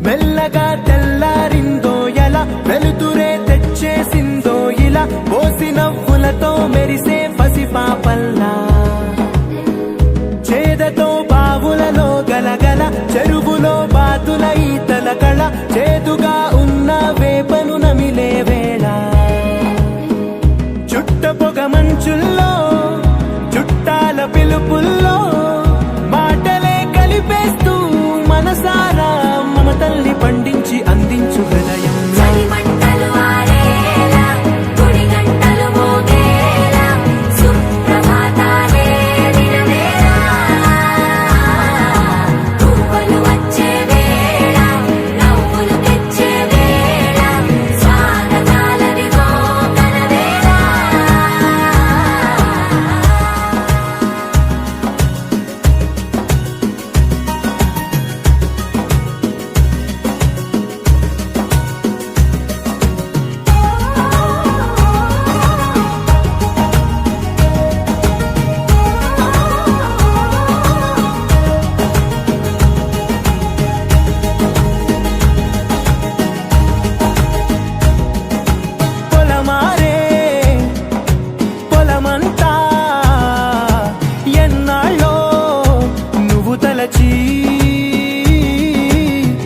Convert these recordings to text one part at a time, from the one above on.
మెల్లగా తెల్లారిందో ఎలా వెలుతురే తెచ్చేసిందో ఇలా పోసి నవ్వులతో మెరిసే పసిపాపల్లా చేదతో బావులలో గలగల చెరువులో బాతుల ఈతల కళ చేదుగా ఉన్న వేపను నమిలే వేళ చుట్ట పొగ మంచుల్లో చుట్టాల పిలుపుల్లో మాటలే కలిపేస్తూ మనసారా మమతల్ని పండించి అందించు హృదయం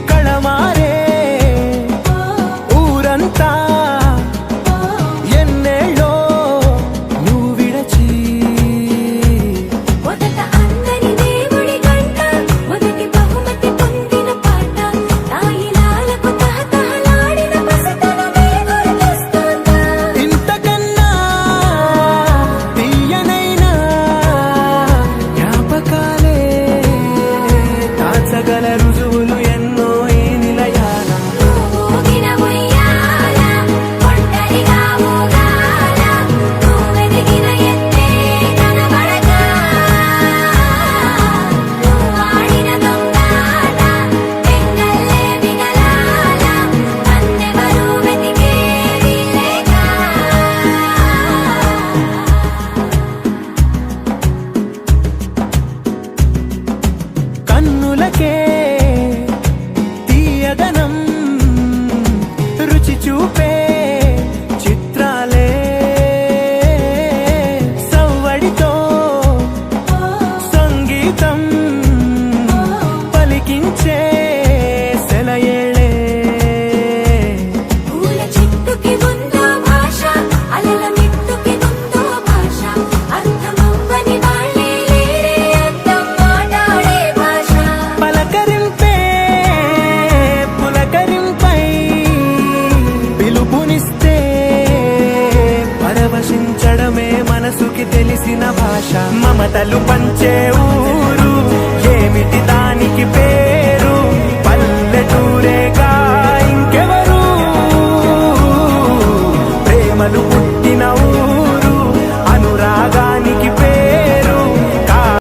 కళమారే ఊరంతా ఎన్నేళ్ళో నువ్వు విడచి మొదట అందరి దేవుడి గంట మొదటి బహుమతి పొందిన పాట తాయిలాలకు తహతహలాడిన పసితనమే గుర్తొస్తుందా ఇంతకన్నా తీయనైనా జ్ఞాపకాలే దాచగల రుజువులు ఎన్నో ఈ నిలయాల ఊగిన ఉయ్యాల ఒంటరిగా ఊగాల నువ్వెదిగిన ఎత్తే కనబడక నువ్వాడిన దొంగాట పెంగల్లే మిగలాల నన్నెవరూ వెతికేది లేక కన్నులకే తీయదనం రుచి చూపే చిత్రాలే సవ్వడితో సంగీతం పలికించే సెలయేళే పూల చెట్టుకి ఉందో భాష అలల మిట్టుకి ఉందో భాష అర్థమవ్వని వాళ్ళే లేరే అర్థం మాట్లాడే భాష పలకరింపే పులకరింపై పిలుపునిస్తే పరవశించడమే మనసుకి తెలిసిన భాష మమతలు పంచే